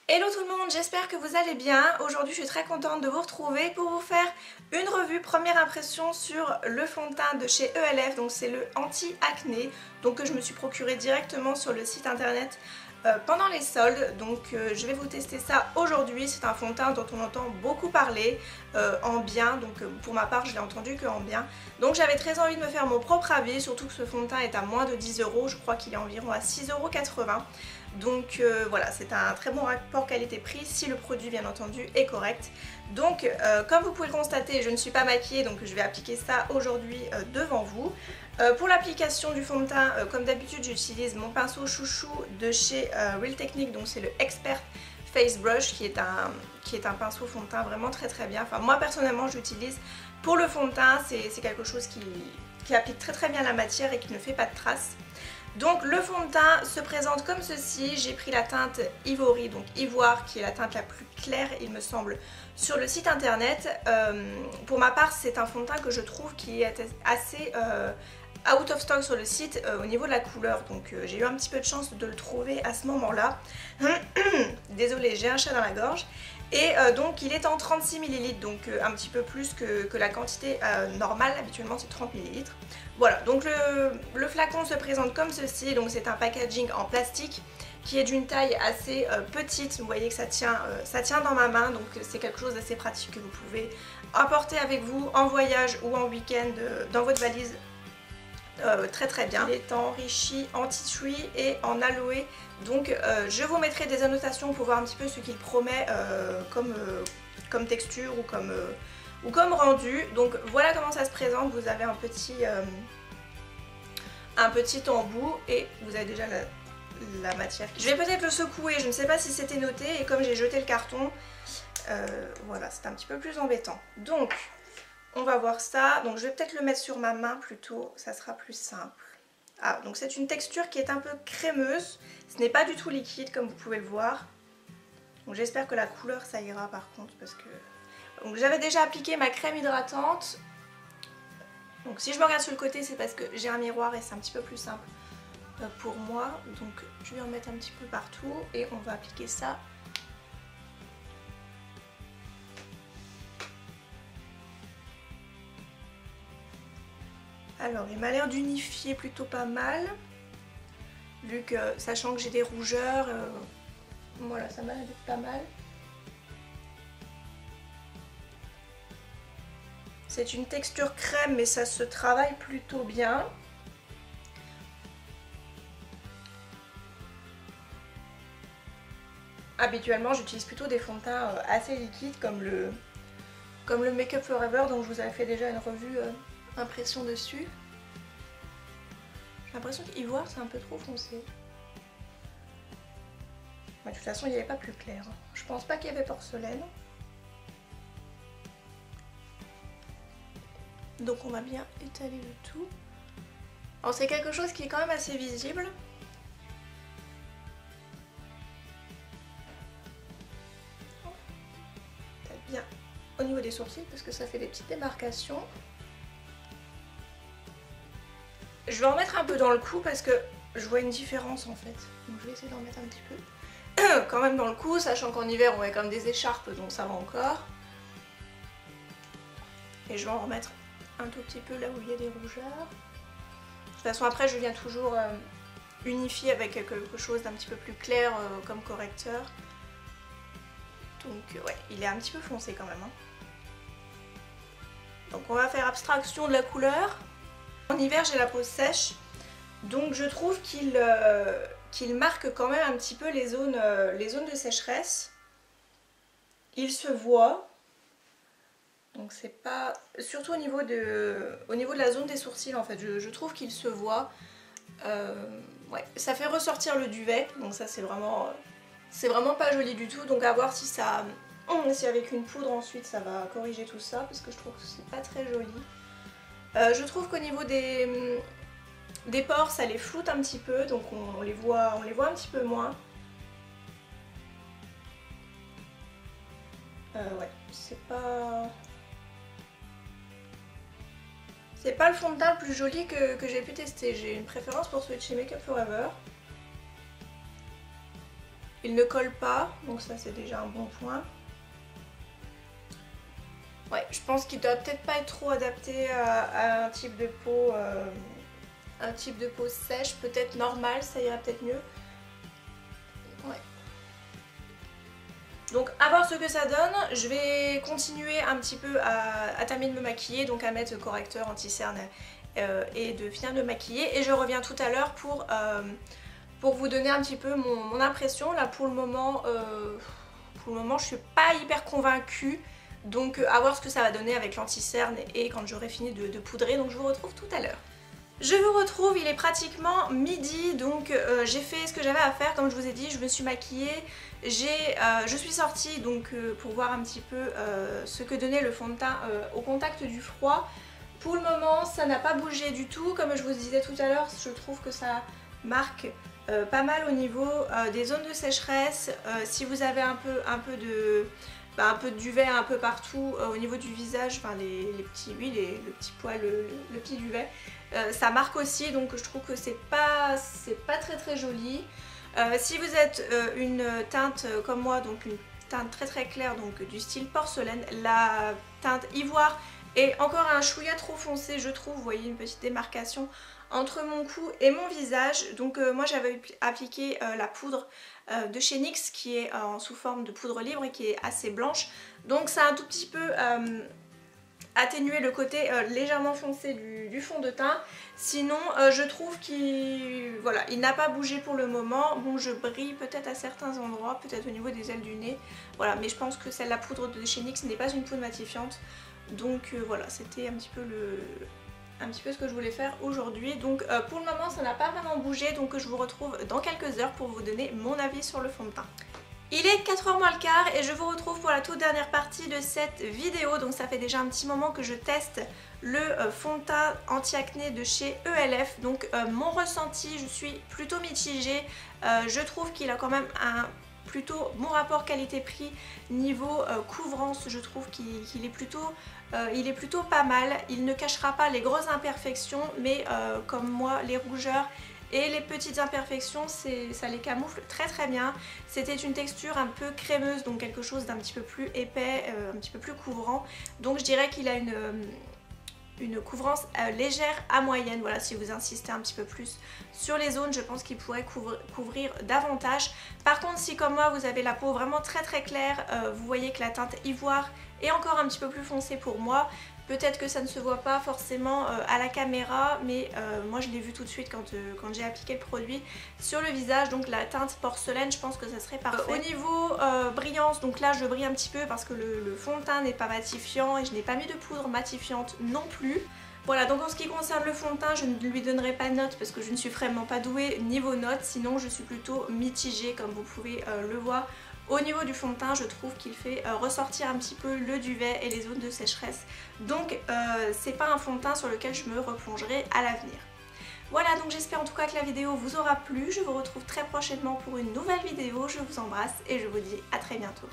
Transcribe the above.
Hello tout le monde, j'espère que vous allez bien. Aujourd'hui je suis très contente de vous retrouver pour vous faire une revue première impression sur le fond de teint de chez ELF. Donc c'est le anti-acné, donc que je me suis procuré directement sur le site internet pendant les soldes. Donc je vais vous tester ça aujourd'hui. C'est un fond de teint dont on entend beaucoup parler en bien, donc pour ma part je l'ai entendu que en bien. Donc j'avais très envie de me faire mon propre avis, surtout que ce fond de teint est à moins de 10 €, je crois qu'il est environ à 6,80 €. Donc voilà, c'est un très bon rapport qualité-prix si le produit bien entendu est correct. Donc comme vous pouvez le constater, je ne suis pas maquillée, donc je vais appliquer ça aujourd'hui devant vous. Pour l'application du fond de teint, comme d'habitude j'utilise mon pinceau chouchou de chez Real Technique, donc c'est le Expert Face Brush qui est un pinceau fond de teint vraiment très bien. Enfin moi personnellement j'utilise pour le fond de teint, c'est quelque chose qui applique très bien la matière et qui ne fait pas de traces. Donc le fond de teint se présente comme ceci. J'ai pris la teinte Ivory, donc ivoire, qui est la teinte la plus claire il me semble sur le site internet. Pour ma part c'est un fond de teint que je trouve qui est assez out of stock sur le site au niveau de la couleur. Donc j'ai eu un petit peu de chance de le trouver à ce moment là. Désolée, j'ai un chat dans la gorge. Et donc il est en 36 ml, donc un petit peu plus que la quantité normale, habituellement c'est 30 ml. Voilà, donc le flacon se présente comme ceci, donc c'est un packaging en plastique qui est d'une taille assez petite. Vous voyez que ça tient dans ma main, donc c'est quelque chose d'assez pratique que vous pouvez apporter avec vous en voyage ou en week-end dans votre valise. Très bien. Il est enrichi en tea tree et en aloe, donc je vous mettrai des annotations pour voir un petit peu ce qu'il promet comme texture ou comme rendu. Donc voilà comment ça se présente. Vous avez un petit embout et vous avez déjà la matière. Je vais peut-être le secouer, je ne sais pas si c'était noté, et comme j'ai jeté le carton, voilà, c'est un petit peu plus embêtant. Donc on va voir ça. Donc je vais peut-être le mettre sur ma main plutôt, ça sera plus simple. Ah, donc c'est une texture qui est un peu crémeuse, ce n'est pas du tout liquide comme vous pouvez le voir. Donc j'espère que la couleur ça ira par contre, parce que... Donc j'avais déjà appliqué ma crème hydratante. Donc si je me regarde sur le côté c'est parce que j'ai un miroir et c'est un petit peu plus simple pour moi. Donc je vais en mettre un petit peu partout et on va appliquer ça. Alors il m'a l'air d'unifier plutôt pas mal, vu que sachant que j'ai des rougeurs, voilà, ça m'a l'air d'être pas mal. C'est une texture crème mais ça se travaille plutôt bien. Habituellement j'utilise plutôt des fonds de teint assez liquides comme le Make Up Forever, dont je vous avais fait déjà une revue impression dessus. J'ai l'impression qu'ivoire c'est un peu trop foncé. De toute façon il n'y avait pas plus clair. Je pense pas qu'il y avait porcelaine. Donc on va bien étaler le tout. Alors c'est quelque chose qui est quand même assez visible. Peut-être bien au niveau des sourcils parce que ça fait des petites démarcations. Je vais en mettre un peu dans le cou parce que je vois une différence en fait. Donc je vais essayer d'en mettre un petit peu. Quand même dans le cou, sachant qu'en hiver on met comme des écharpes, donc ça va encore. Et je vais en remettre un tout petit peu là où il y a des rougeurs. De toute façon après je viens toujours unifier avec quelque chose d'un petit peu plus clair comme correcteur. Donc ouais, il est un petit peu foncé quand même. Hein. Donc on va faire abstraction de la couleur. En hiver j'ai la peau sèche, donc je trouve qu'il marque quand même un petit peu les zones de sécheresse. Il se voit, donc c'est pas... Surtout au niveau de la zone des sourcils en fait, je trouve qu'il se voit. Ouais, ça fait ressortir le duvet, donc ça c'est vraiment pas joli du tout. Donc à voir si avec une poudre ensuite ça va corriger tout ça, parce que je trouve que c'est pas très joli. Je trouve qu'au niveau des pores ça les floute un petit peu, donc on les voit un petit peu moins. Ouais, c'est pas le fond de teint le plus joli que j'ai pu tester. J'ai une préférence pour celui de chez Make Up Forever. il ne colle pas, donc ça c'est déjà un bon point. Ouais, je pense qu'il doit peut-être pas être trop adapté à un type de peau sèche, peut-être normal, ça ira peut-être mieux. Ouais. Donc à voir ce que ça donne, je vais continuer un petit peu à terminer de me maquiller, donc à mettre le correcteur anti-cerne et de finir de me maquiller. Et je reviens tout à l'heure pour vous donner un petit peu mon impression. Là pour le moment je suis pas hyper convaincue. Donc à voir ce que ça va donner avec l'anti-cerne et quand j'aurai fini de poudrer. Donc je vous retrouve tout à l'heure. Je vous retrouve, il est pratiquement midi, donc j'ai fait ce que j'avais à faire. Comme je vous ai dit, je me suis maquillée, je suis sortie donc pour voir un petit peu ce que donnait le fond de teint au contact du froid. Pour le moment ça n'a pas bougé du tout, comme je vous disais tout à l'heure, je trouve que ça marque pas mal au niveau des zones de sécheresse. Si vous avez un peu de duvet un peu partout au niveau du visage, enfin les petits le petit poil, le petit duvet, ça marque aussi, donc je trouve que c'est pas très joli. Si vous êtes une teinte comme moi, donc une teinte très claire, donc du style porcelaine, la teinte ivoire est encore un chouïa trop foncé je trouve. Vous voyez une petite démarcation entre mon cou et mon visage. Donc moi j'avais appliqué la poudre de chez NYX qui est sous forme de poudre libre et qui est assez blanche. Donc ça a un tout petit peu atténué le côté légèrement foncé du fond de teint. Sinon je trouve qu'il n'a pas bougé pour le moment. Bon, je brille peut-être à certains endroits, peut-être au niveau des ailes du nez. Voilà, mais je pense que la poudre de chez NYX n'est pas une poudre matifiante. Donc voilà, c'était un petit peu ce que je voulais faire aujourd'hui. Donc pour le moment ça n'a pas vraiment bougé, donc je vous retrouve dans quelques heures pour vous donner mon avis sur le fond de teint. Il est 4h moins le quart et je vous retrouve pour la toute dernière partie de cette vidéo. Donc ça fait déjà un petit moment que je teste le fond de teint anti-acné de chez ELF. Donc mon ressenti, je suis plutôt mitigée. Je trouve qu'il a quand même un plutôt bon rapport qualité-prix. Niveau couvrance, je trouve qu'il est plutôt pas mal. Il ne cachera pas les grosses imperfections, mais comme moi, les rougeurs et les petites imperfections, ça les camoufle très bien. C'était une texture un peu crémeuse, donc quelque chose d'un petit peu plus épais, un petit peu plus couvrant. Donc je dirais qu'il a une couvrance légère à moyenne. Voilà, si vous insistez un petit peu plus sur les zones, je pense qu'il pourrait couvrir davantage. Par contre, si comme moi vous avez la peau vraiment très claire, vous voyez que la teinte ivoire est encore un petit peu plus foncée pour moi. Peut-être que ça ne se voit pas forcément à la caméra, mais moi je l'ai vu tout de suite quand j'ai appliqué le produit sur le visage. Donc la teinte porcelaine, je pense que ça serait parfait. Au niveau brillance, donc là je brille un petit peu parce que le fond de teint n'est pas matifiant et je n'ai pas mis de poudre matifiante non plus. Voilà, donc en ce qui concerne le fond de teint, je ne lui donnerai pas de note parce que je ne suis vraiment pas douée niveau note. Sinon je suis plutôt mitigée comme vous pouvez le voir. Au niveau du fond de teint, je trouve qu'il fait ressortir un petit peu le duvet et les zones de sécheresse. Donc c'est pas un fond de teint sur lequel je me replongerai à l'avenir. Voilà, donc j'espère en tout cas que la vidéo vous aura plu. Je vous retrouve très prochainement pour une nouvelle vidéo. Je vous embrasse et je vous dis à très bientôt.